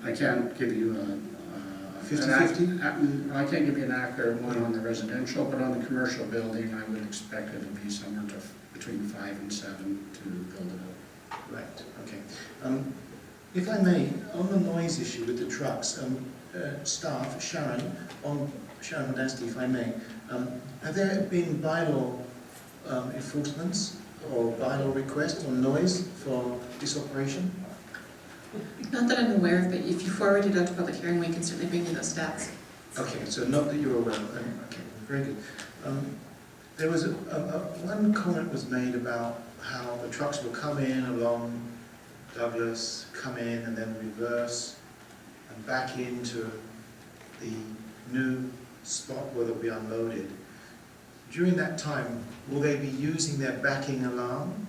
I can't give you a 50-50? I can't give you an accurate one on the residential, but on the commercial building, I would expect it to be somewhere between 5 and 7 to build it up. Right, okay. If I may, on the noise issue with the trucks, staff, Sharon Modesty, if I may, have there been bylaw enforcements or bylaw requests on noise for this operation? Not that I'm aware of, but if you forward it out to public hearing, we can certainly bring you those stats. Okay, so not that you're aware of. Okay, very good. There was one comment was made about how the trucks will come in along Douglas, come in and then reverse and back into the new spot where they'll be unloaded. During that time, will they be using their backing alarm?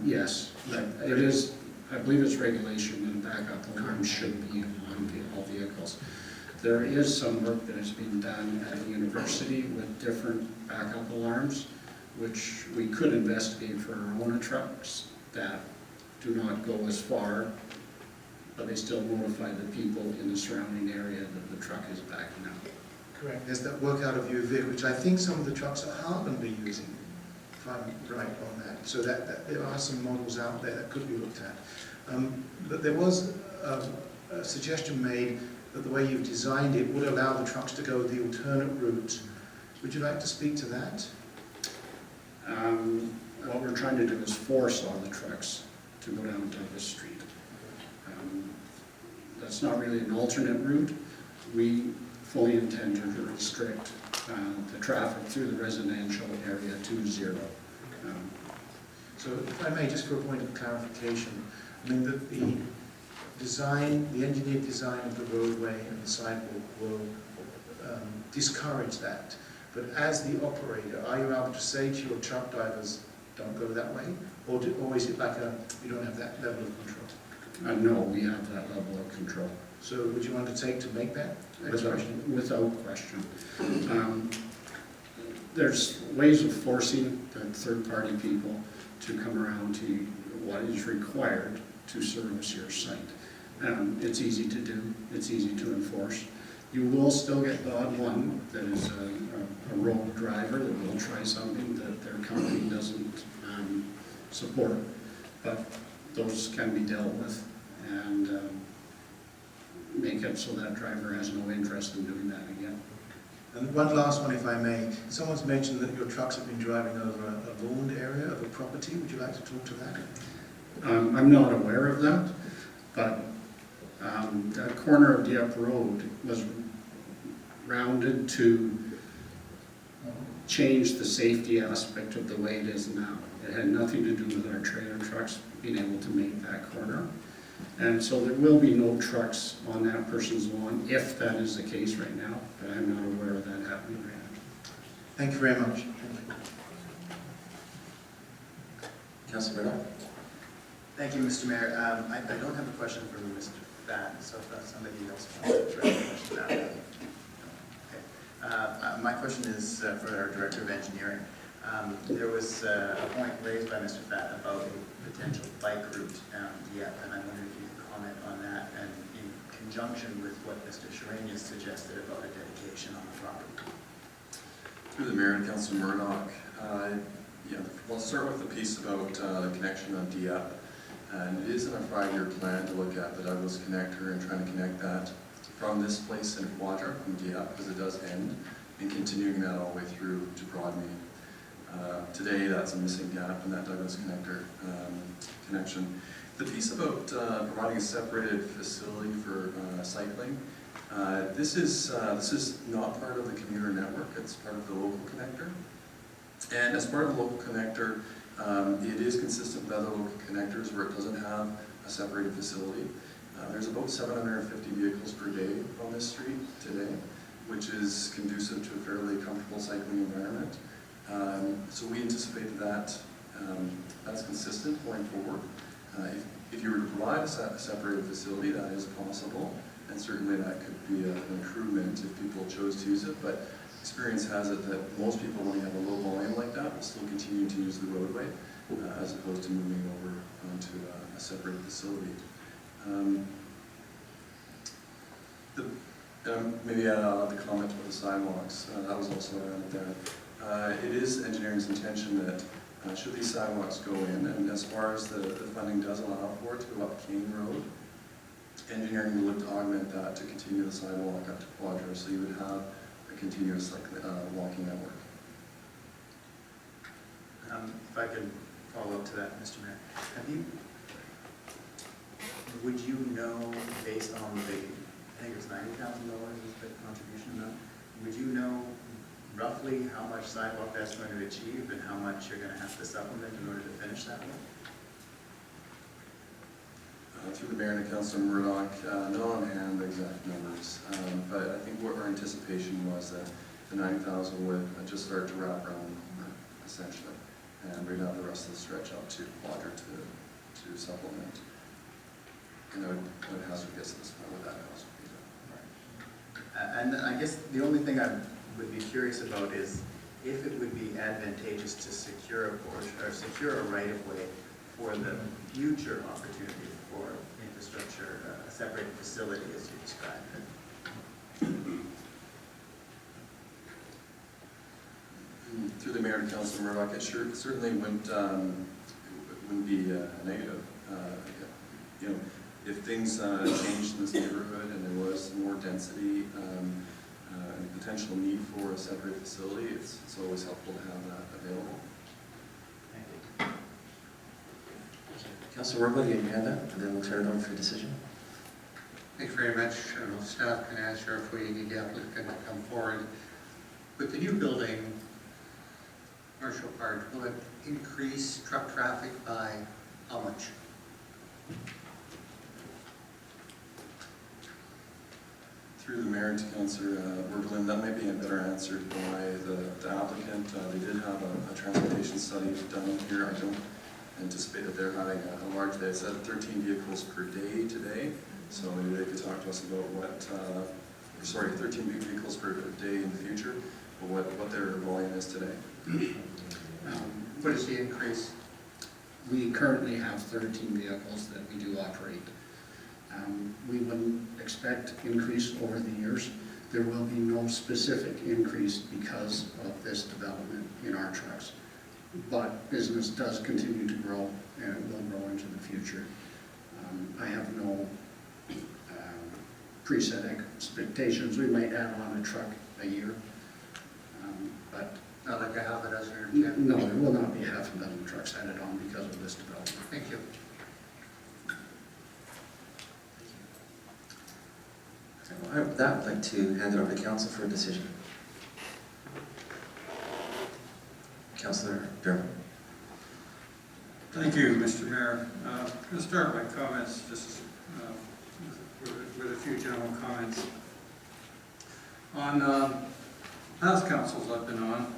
Yes, it is. I believe it's regulation and backup alarm should be on all vehicles. There is some work that has been done at the university with different backup alarms, which we could investigate for our own trucks that do not go as far, but they still notify the people in the surrounding area that the truck is backing up. Correct. There's that work out of UV, which I think some of the trucks at Heartland are using, if I'm right on that. So that there are some models out there that could be looked at. But there was a suggestion made that the way you've designed it would allow the trucks to go the alternate route. Would you like to speak to that? What we're trying to do is force all the trucks to go down Douglas Street. That's not really an alternate route. We fully intend to restrict the traffic through the residential area to 0. So if I may, just for a point of clarification, I mean that the design, the engineered design of the roadway and the sidewalk will discourage that. But as the operator, are you able to say to your truck drivers, don't go that way? Or is it like you don't have that level of control? No, we have that level of control. So would you undertake to make that expression? Without question. There's ways of forcing the third-party people to come around to what is required to service your site. It's easy to do, it's easy to enforce. You will still get the odd one that is a rogue driver that will try something that their company doesn't support, but those can be dealt with and make it so that driver has no interest in doing that again. And one last one, if I may. Someone's mentioned that your trucks have been driving over a lawned area of a property. Would you like to talk to that? I'm not aware of that, but that corner of Dieppe Road was rounded to change the safety aspect of the way it is now. It had nothing to do with our trailer trucks being able to make that corner. And so there will be no trucks on that person's lawn, if that is the case right now, but I'm not aware of that happening right now. Thank you very much. Councillor Murdoch. Thank you, Mr. Mayor. I don't have a question for Mr. Fatt, so if somebody else wants to address the question now. Okay. My question is for our Director of Engineering. There was a point raised by Mr. Fatt about a potential bike route down Dieppe, and I wonder if you could comment on that and in conjunction with what Mr. Sheranius suggested about a dedication on the property. Through the Mayor and Councillor Murdoch, we'll start with the piece about the connection on Dieppe. And it is in a 5-year plan to look at the Douglas connector and trying to connect that from this place in Quadra, from Dieppe, because it does end, and continuing that all the way through to Broadmead. Today, that's a missing gap in that Douglas connector connection. The piece about providing a separated facility for cycling, this is not part of the commuter network. It's part of the local connector. And as part of the local connector, it is consistent with other local connectors where it doesn't have a separated facility. There's about 750 vehicles per day on this street today, which is conducive to a fairly comfortable cycling environment. So we anticipate that that's consistent going forward. If you were to provide a separated facility, that is possible, and certainly that could be an improvement if people chose to use it. But experience has it that most people, when you have a low volume like that, will still continue to use the roadway as opposed to moving over onto a separated facility. Maybe I'll add the comment about the sidewalks, that was also added there. It is engineering's intention that should these sidewalks go in, and as far as the funding does allow for it to go up Kane Road, engineering will look to augment that to continue the sidewalk up to Quadro, so you would have a continuous walking network. If I could follow up to that, Mr. Mayor, would you know, based on the, I think it was $90,000 is the contribution amount, would you know roughly how much sidewalk that's going to achieve and how much you're going to have to supplement in order to finish that one? Through the mayor and Councilor Murdoch, not on hand the exact numbers, but I think what our anticipation was that the 90,000 would just start to wrap around the corner, essentially, and we'd have the rest of the stretch up to Quadro to supplement. And I would hazard guess at this point what that cost would be. And I guess the only thing I would be curious about is if it would be advantageous to secure a portion or secure a right-of-way for the future opportunity for infrastructure, a separate facility as you described it. Through the mayor and Councilor Murdoch, it certainly wouldn't be a negative. You know, if things changed in this neighborhood and there was more density and potential need for a separate facility, it's always helpful to have that available. Thank you. Councilor Worba, you have your hand up, and then we'll turn it over for decision. Thanks very much. I don't know if staff can answer if we need the applicant to come forward. With the new building, commercial part, will it increase truck traffic by how much? Through the mayor to Councilor Worblin, that might be a better answered by the applicant. They did have a transportation study done here. I don't anticipate that they're having a large day. It's at 13 vehicles per day today, so maybe they could talk to us about what, 13 vehicles per day in the future, or what their volume is today. What is the increase? We currently have 13 vehicles that we do operate. We wouldn't expect increase over the years. There will be no specific increase because of this development in our trucks. But business does continue to grow, and it will grow into the future. I have no preset expectations. We might add on a truck a year, but Not like a half a dozen or 10? no, there will not be half a dozen trucks added on because of this development. Thank you. Well, with that, I'd like to hand it over to council for a decision. Councilor Dermott. Thank you, Mr. Mayor. I'm going to start my comments just with a few general comments. On past councils I've been on,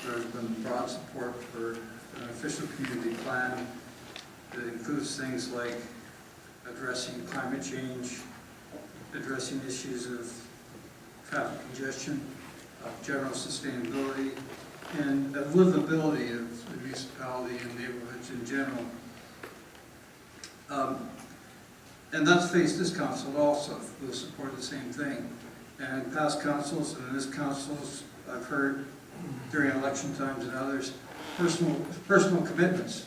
there's been broad support for an official community plan that includes things like addressing climate change, addressing issues of traffic congestion, general sustainability, and livability of the municipality and neighborhoods in general. And that's faced this council also, will support the same thing. And past councils and this council's, I've heard during election times and others, personal commitments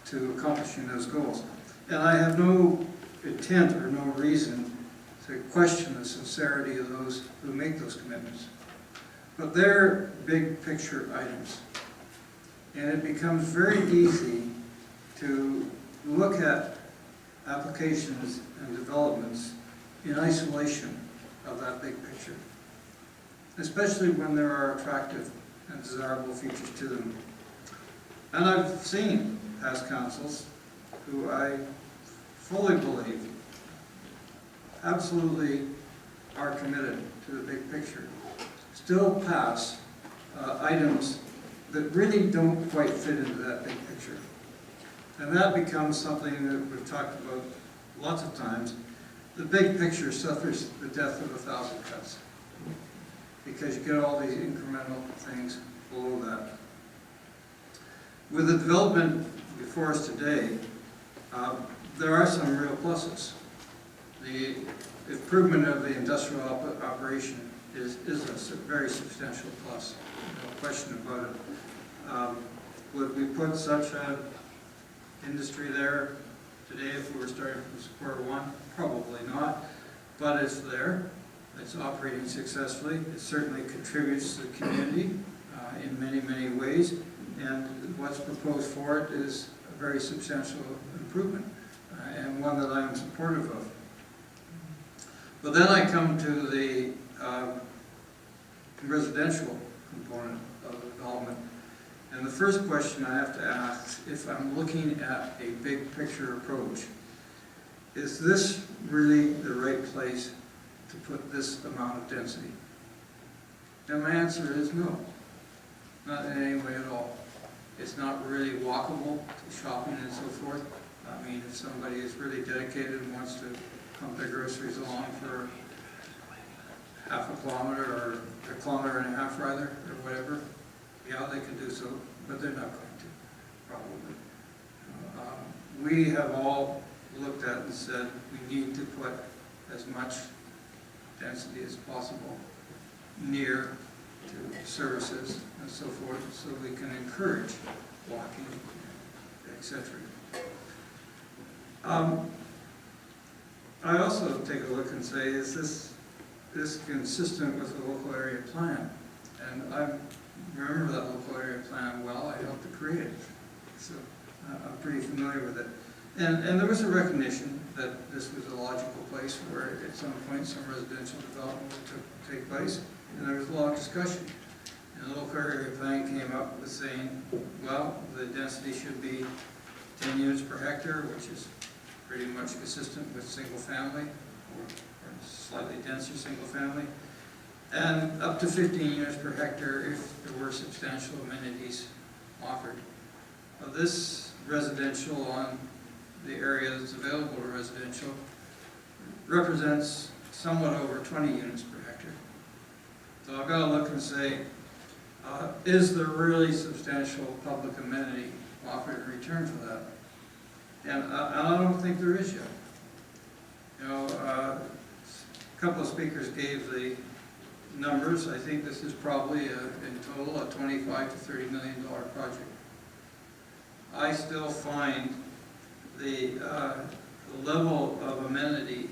to accomplishing those goals. And I have no intent or no reason to question the sincerity of those who make those commitments. But they're big picture items. And it becomes very easy to look at applications and developments in isolation of that big picture, especially when there are attractive and desirable features to them. And I've seen past councils who I fully believe absolutely are committed to the big picture still pass items that really don't quite fit into that big picture. And that becomes something that we've talked about lots of times. The big picture suffers the death of 1,000 cuts because you get all these incremental things below that. With the development before us today, There are some real pluses. The improvement of the industrial operation is a very substantial plus, no question about it. Would we put such an industry there today if we were starting from square one? Probably not, but it's there. It's operating successfully. It certainly contributes to the community in many, many ways, and what's proposed for it is a very substantial improvement, and one that I am supportive of. But then I come to the residential component of the development. And the first question I have to ask, if I'm looking at a big picture approach, is this really the right place to put this amount of density? And my answer is no, not in any way at all. It's not really walkable to shopping and so forth. I mean, if somebody is really dedicated and wants to pump their groceries along for half a kilometer or a kilometer and a half rather, or whatever, yeah, they can do so, but they're not going to, probably. We have all looked at and said we need to put as much density as possible near to services and so forth, so we can encourage walking, etc. I also take a look and say, is this consistent with the local area plan? And I remember that local area plan well. I helped to create it, so I'm pretty familiar with it. And there was a recognition that this was a logical place where at some point some residential development would take place, and there was a lot of discussion. And the local area plan came up with saying, well, the density should be 10 units per hectare, which is pretty much consistent with single family, or slightly denser single family, and up to 15 units per hectare if there were substantial amenities offered. Now, this residential on the area that's available to residential represents somewhat over 20 units per hectare. So I've got to look and say, is there really substantial public amenity offered in return for that? And I don't think there is yet. You know, a couple of speakers gave the numbers. I think this is probably in total a $25 to $30 million project. I still find the level of amenity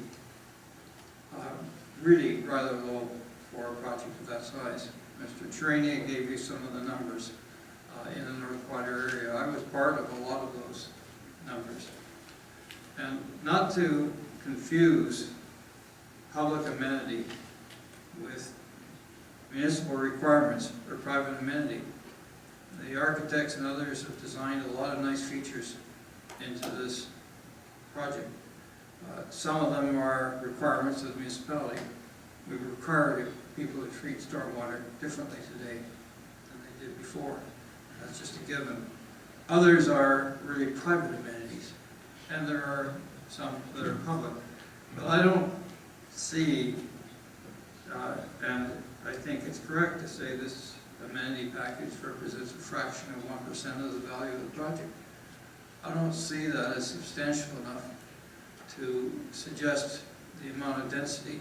really rather low for a project of that size. Mr. Tranier gave you some of the numbers in the North Quad area. I was part of a lot of those numbers. And not to confuse public amenity with municipal requirements or private amenity. The architects and others have designed a lot of nice features into this project. Some of them are requirements of the municipality. We require people to treat stormwater differently today than they did before. That's just a given. Others are really private amenities, and there are some that are public. But I don't see, and I think it's correct to say this amenity package represents a fraction of 1% of the value of the project. I don't see that as substantial enough to suggest the amount of density,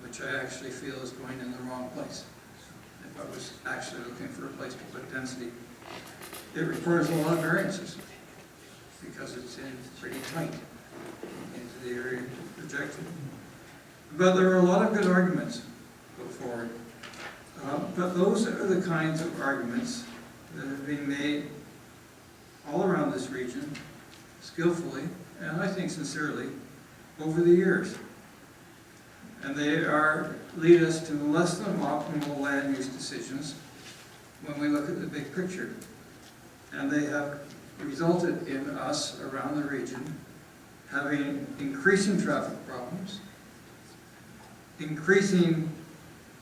which I actually feel is going in the wrong place. If I was actually looking for a place to put density, it requires a lot of variances because it's in pretty tight into the area projected. But there are a lot of good arguments put forward. But those are the kinds of arguments that have been made all around this region, skillfully, and I think sincerely, over the years. And they lead us to less than optimal land use decisions when we look at the big picture. And they have resulted in us around the region having increasing traffic problems, increasing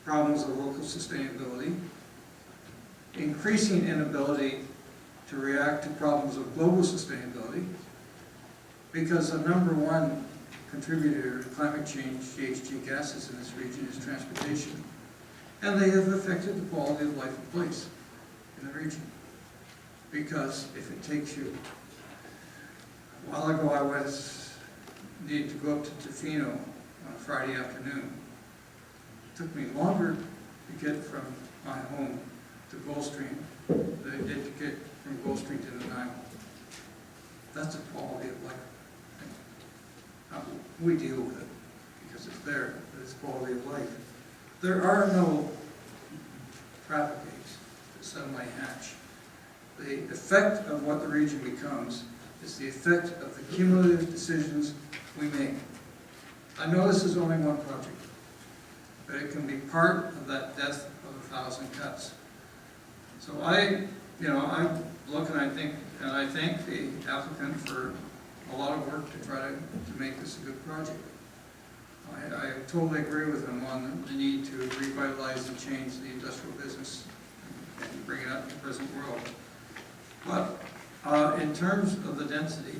problems of local sustainability, increasing inability to react to problems of global sustainability, because the number one contributor to climate change, GHG gases in this region, is transportation. And they have affected the quality of life and place in the region. Because if it takes you A while ago, I needed to go up to Tofino on a Friday afternoon. It took me longer to get from my home to Goldstream than it did to get from Goldstream to Nanaimo. That's a quality of life. We deal with it because it's there, but it's quality of life. There are no traffic gates that suddenly hatch. The effect of what the region becomes is the effect of the cumulative decisions we make. I know this is only one project, but it can be part of that death of 1,000 cuts. So I look and I thank the applicant for a lot of work to try to make this a good project. I totally agree with him on the need to revitalize and change the industrial business and bring it up to the present world. But in terms of the density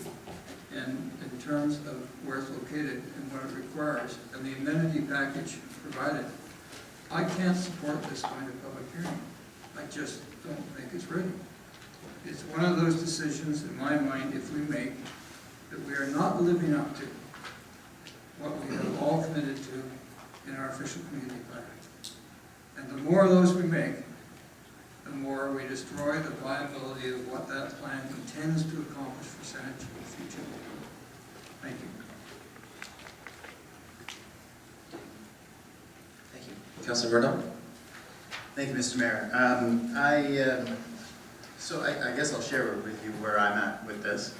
and in terms of where it's located and what it requires and the amenity package provided, I can't support this kind of public hearing. I just don't think it's ready. It's one of those decisions in my mind, if we make, that we are not living up to what we have all committed to in our official community plan. And the more of those we make, the more we destroy the viability of what that plan intends to accomplish for Saanich in the future. Thank you. Thank you. Councilor Murdoch? Thank you, Mr. Mayor. So I guess I'll share with you where I'm at with this.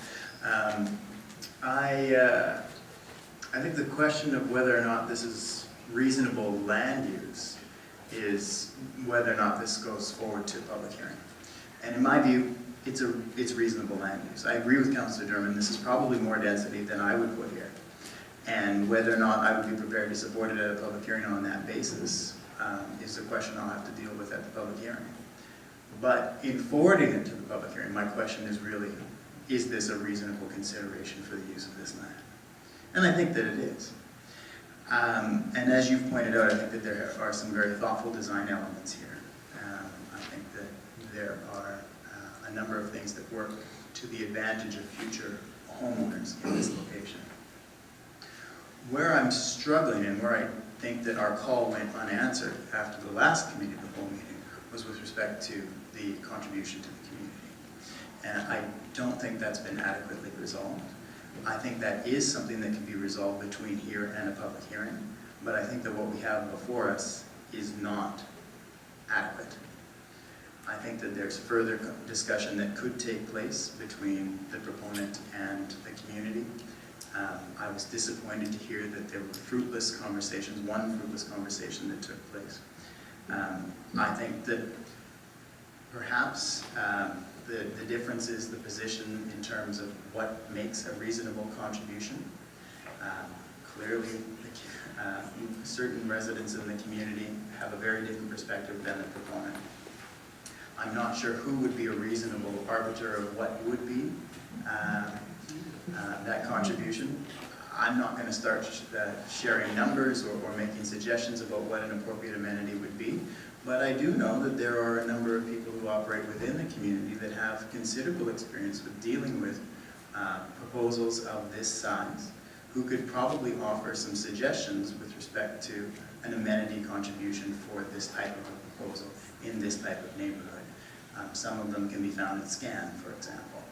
I think the question of whether or not this is reasonable land use is whether or not this goes forward to public hearing. And in my view, it's reasonable land use. I agree with Councillor Derman, this is probably more density than I would put here. And whether or not I would be prepared to support it at a public hearing on that basis is a question I'll have to deal with at the public hearing. But in forwarding it to the public hearing, my question is really, is this a reasonable consideration for the use of this land? And I think that it is. And as you've pointed out, I think that there are some very thoughtful design elements here. I think that there are a number of things that work to the advantage of future homeowners in this location. Where I'm struggling and where I think that our call went unanswered after the last committee of the whole meeting was with respect to the contribution to the community. And I don't think that's been adequately resolved. I think that is something that can be resolved between here and a public hearing, but I think that what we have before us is not adequate. I think that there's further discussion that could take place between the proponent and the community. I was disappointed to hear that there were fruitless conversations, one fruitless conversation that took place. I think that perhaps the difference is the position in terms of what makes a reasonable contribution. Clearly, certain residents in the community have a very different perspective than the proponent. I'm not sure who would be a reasonable arbiter of what would be that contribution. I'm not going to start sharing numbers or making suggestions about what an appropriate amenity would be, but I do know that there are a number of people who operate within the community that have considerable experience with dealing with proposals of this size, who could probably offer some suggestions with respect to an amenity contribution for this type of a proposal in this type of neighborhood. Some of them can be found at SCAN, for example.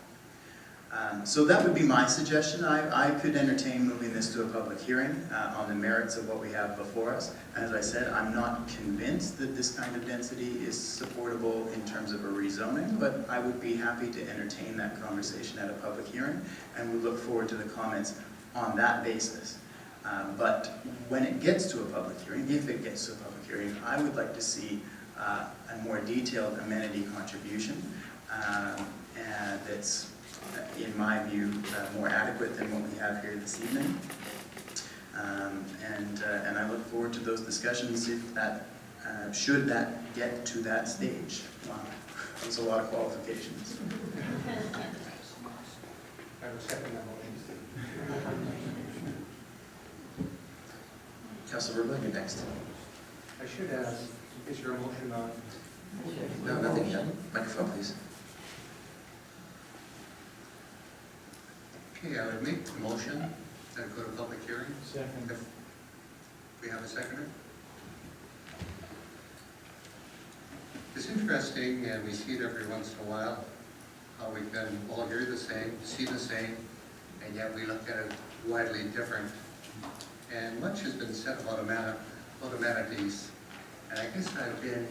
So that would be my suggestion. I could entertain moving this to a public hearing on the merits of what we have before us. As I said, I'm not convinced that this kind of density is supportable in terms of a rezoning, but I would be happy to entertain that conversation at a public hearing, and we look forward to the comments on that basis. But when it gets to a public hearing, if it gets to a public hearing, I would like to see a more detailed amenity contribution that's, in my view, more adequate than what we have here this evening. And I look forward to those discussions if that, should that get to that stage. Wow, that's a lot of qualifications. I will second that motion. Councilor Rubin, you're next. I should ask, is your motion on? No, nothing yet. Microphone, please. Okay, I would make the motion that go to public hearing. Second. If we have a seconder. It's interesting, and we see it every once in a while, how we can all hear the same, see the same, and yet we look at it widely different. And much has been said about amenities, and I guess I've been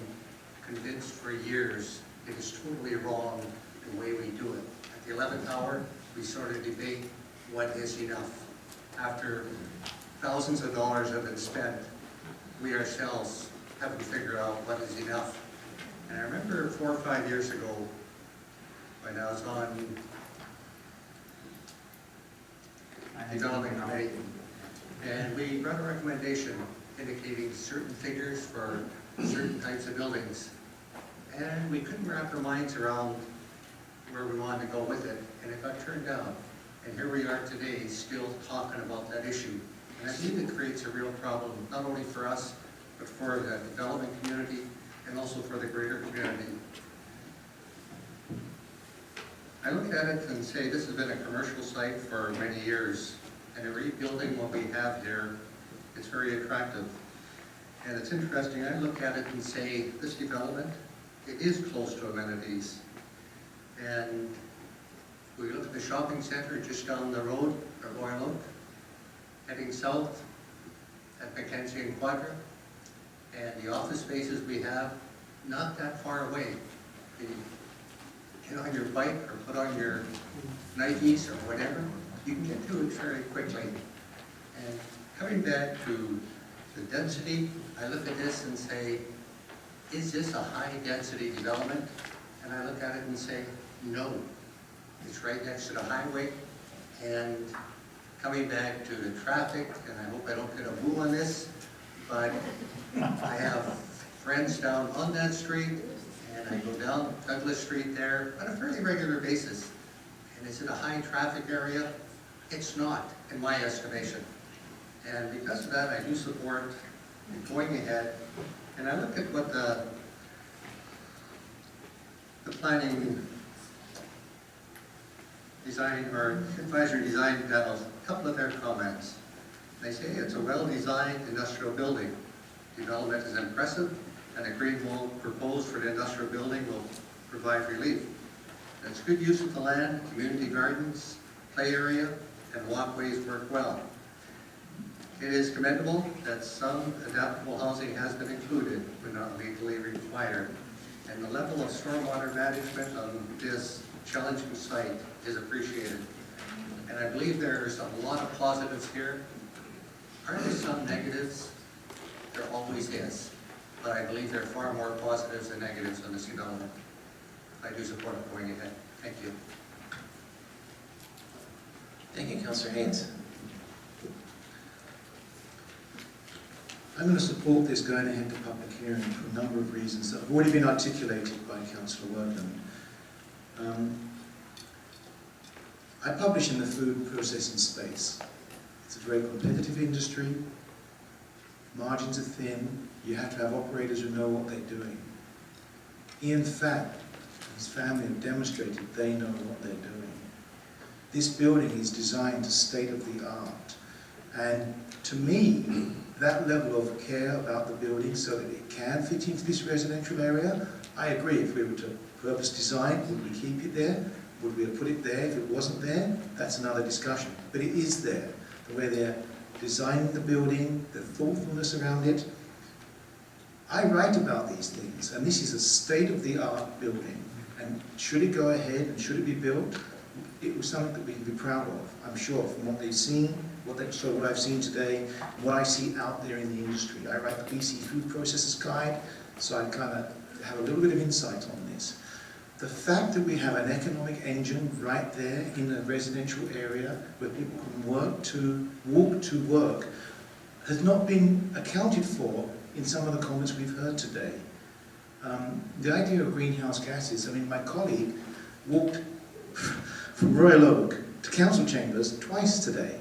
convinced for years it is totally wrong the way we do it. At the 11th hour, we sort of debate what is enough. After thousands of dollars have been spent, we ourselves haven't figured out what is enough. And I remember 4 or 5 years ago, when I was on development committee, and we brought a recommendation indicating certain figures for certain types of buildings. And we couldn't wrap our minds around where we wanted to go with it, and it got turned down. And here we are today, still talking about that issue. And I think it creates a real problem, not only for us, but for the development community, and also for the greater community. I look at it and say this has been a commercial site for many years, and rebuilding what we have here, it's very attractive. And it's interesting, I look at it and say this development, it is close to amenities. And we look at the shopping center just down the road, or Royal Oak, heading south at Mackenzie and Quadra, and the office spaces we have, not that far away. You get on your bike or put on your Nikes or whatever, you can get to it very quickly. And coming back to the density, I look at this and say, is this a high-density development? And I look at it and say, no. It's right next to the highway. And coming back to the traffic, and I hope I don't get a boo on this, but I have friends down on that street, and I go down Douglas Street there on a fairly regular basis. And is it a high-traffic area? It's not, in my estimation. And because of that, I do support going ahead. And I look at what the planning design or advisory design panel, a couple of their comments. They say it's a well-designed industrial building. Development is impressive, and a green wall proposed for the industrial building will provide relief. It's good use of the land, community gardens, play area, and walkways work well. It is commendable that some adaptable housing has been included, but not legally required. And the level of stormwater management on this challenging site is appreciated. And I believe there's a lot of positives here. Are there some negatives? There always is. But I believe there are far more positives than negatives on this development. I do support it going ahead. Thank you. Thank you, Councillor Haynes. I'm going to support this going ahead to public hearing for a number of reasons that have already been articulated by Councillor Workland. I publish in the food processing space. It's a very competitive industry. Margins are thin. You have to have operators who know what they're doing. In fact, his family have demonstrated they know what they're doing. This building is designed to state-of-the-art. And to me, that level of care about the building so that it can fit into this residential area, I agree. If we were to purpose design, would we keep it there? Would we have put it there if it wasn't there? That's another discussion. But it is there. The way they're designing the building, the thoughtfulness around it. I write about these things, and this is a state-of-the-art building. And should it go ahead and should it be built, it was something that we can be proud of, I'm sure, from what they've seen, what I've seen today, what I see out there in the industry. I write the BC Food Processors Guide, so I kind of have a little bit of insight on this. The fact that we have an economic engine right there in a residential area where people can walk to work has not been accounted for in some of the comments we've heard today. The idea of greenhouse gases, I mean, my colleague walked from Royal Oak to council chambers twice today.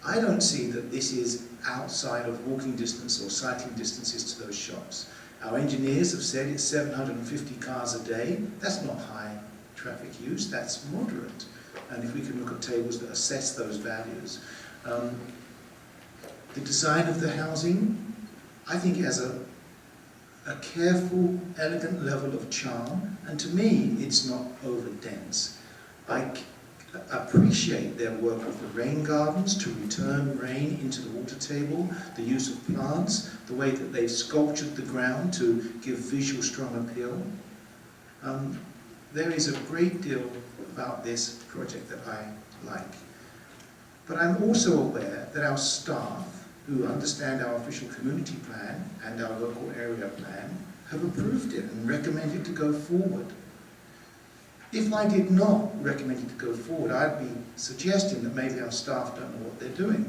I don't see that this is outside of walking distance or cycling distances to those shops. Our engineers have said it's 750 cars a day. That's not high traffic use, that's moderate. and if we can look at tables that assess those values. The design of the housing, I think it has a careful, elegant level of charm, and to me, it's not over dense. I appreciate their work with the rain gardens to return rain into the water table, the use of plants, the way that they've sculptured the ground to give visual strong appeal. There is a great deal about this project that I like. But I'm also aware that our staff, who understand our official community plan and our local area plan, have approved it and recommended to go forward. If I did not recommend it to go forward, I'd be suggesting that maybe our staff don't know what they're doing.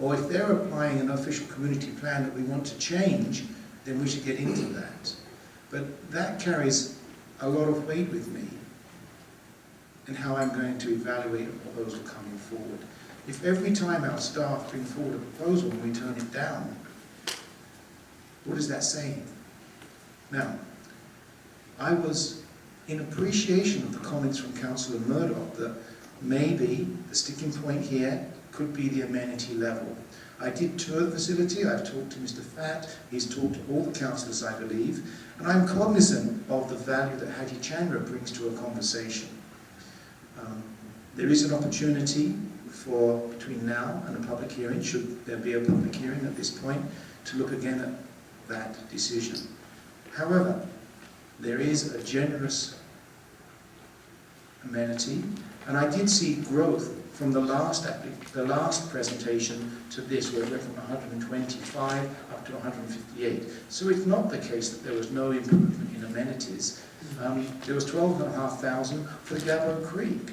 Or if they're applying an official community plan that we want to change, then we should get into that. But that carries a lot of weight with me in how I'm going to evaluate a proposal coming forward. If every time our staff bring forward a proposal and we turn it down, what is that saying? Now, I was in appreciation of the comments from Councillor Murdoch that maybe the sticking point here could be the amenity level. I did tour the facility, I've talked to Mr. Fatt, he's talked to all the councillors, I believe, and I'm cognizant of the value that Hadi Chandra brings to a conversation. There is an opportunity for, between now and a public hearing, should there be a public hearing at this point, to look again at that decision. However, there is a generous amenity, and I did see growth from the last presentation to this, where it went from 125 up to 158. So it's not the case that there was no improvement in amenities. There was 12,500 for the Gabbo Creek.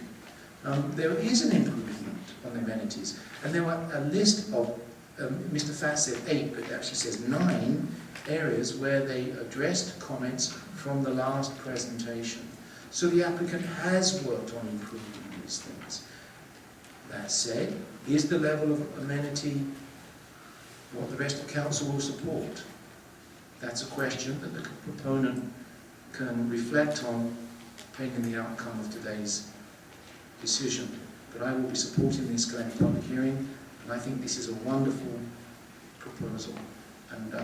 There is an improvement on amenities, and there were a list of, Mr. Fatt said 8, but it actually says 9 areas where they addressed comments from the last presentation. So the applicant has worked on improving these things. That said, is the level of amenity what the rest of council will support? That's a question that the proponent can reflect on pending the outcome of today's decision. But I will be supporting this going to public hearing, and I think this is a wonderful proposal. And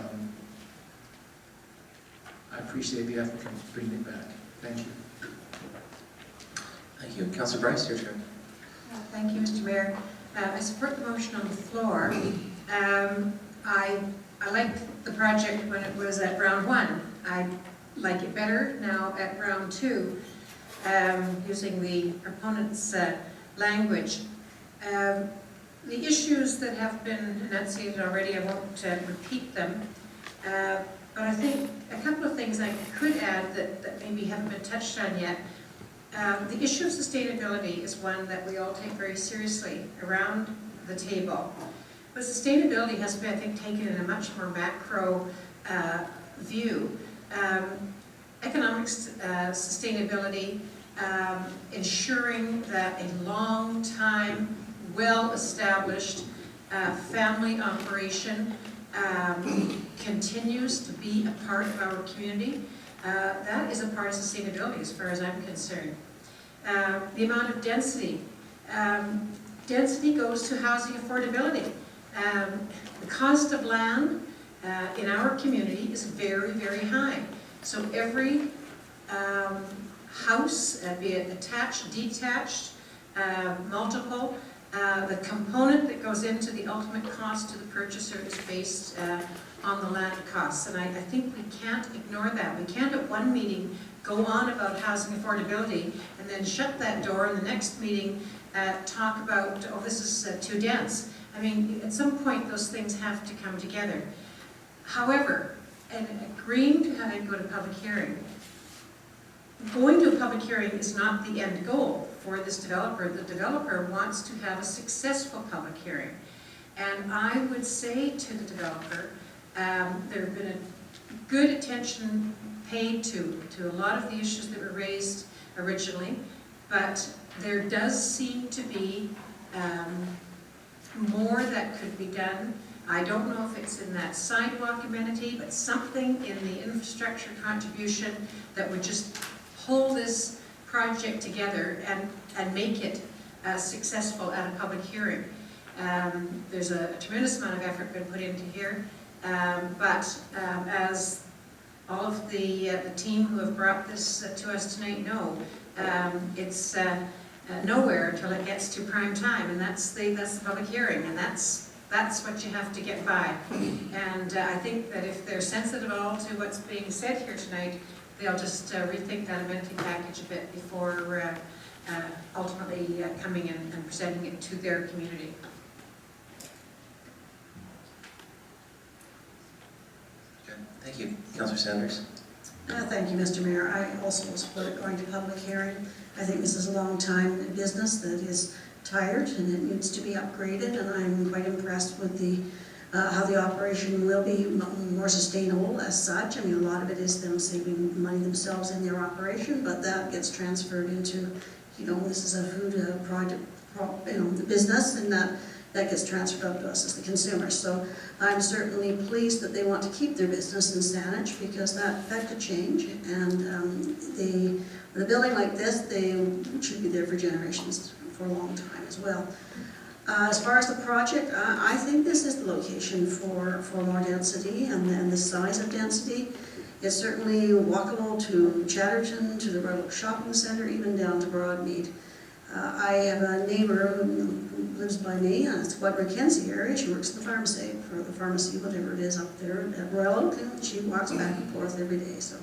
I appreciate the applicant bringing it back. Thank you. Thank you. Councillor Bryce, your turn. Thank you, Mr. Mayor. I support the motion on the floor. I liked the project when it was at round 1. I like it better now at round 2, using the proponent's language. The issues that have been enunciated already, I won't repeat them, but I think a couple of things I could add that maybe haven't been touched on yet. The issue of sustainability is one that we all take very seriously around the table. But sustainability has been, I think, taken in a much more macro view. Economic sustainability, ensuring that a long-time, well-established family operation continues to be a part of our community. That is a part of sustainability as far as I'm concerned. The amount of density. Density goes to housing affordability. The cost of land in our community is very, very high. So every house, be it attached, detached, multiple, the component that goes into the ultimate cost to the purchaser is based on the land costs. And I think we can't ignore that. We can't at one meeting go on about housing affordability and then shut that door and the next meeting talk about, oh, this is too dense. I mean, at some point those things have to come together. However, and agreeing to have it go to public hearing, going to a public hearing is not the end goal for this developer. The developer wants to have a successful public hearing. And I would say to the developer, there have been a good attention paid to a lot of the issues that were raised originally, but there does seem to be more that could be done. I don't know if it's in that sidewalk amenity, but something in the infrastructure contribution that would just hold this project together and make it successful at a public hearing. There's a tremendous amount of effort been put into here, but as all of the team who have brought this to us tonight know, it's nowhere until it gets to prime time, and that's the public hearing, and that's what you have to get by. And I think that if they're sensitive at all to what's being said here tonight, they'll just rethink that amenity package a bit before ultimately coming in and presenting it to their community. Okay, thank you. Councillor Sanders. Thank you, Mr. Mayor. I also support it going to public hearing. I think this is a long-time business that is tired and it needs to be upgraded, and I'm quite impressed with how the operation will be more sustainable as such. I mean, a lot of it is them saving money themselves in their operation, but that gets transferred into, this is a food project, the business, and that gets transferred up to us as the consumers. So I'm certainly pleased that they want to keep their business in Saanich, because that could change. And with a building like this, they should be there for generations, for a long time as well. As far as the project, I think this is the location for more density and the size of density. It's certainly walkable to Chatterton, to the Red Oak Shopping Centre, even down to Broadmead. I have a neighbour who lives by me, and it's Bud Mackenzie area. She works at the pharmacy, whatever it is up there at Red Oak, and she walks back and forth every day. So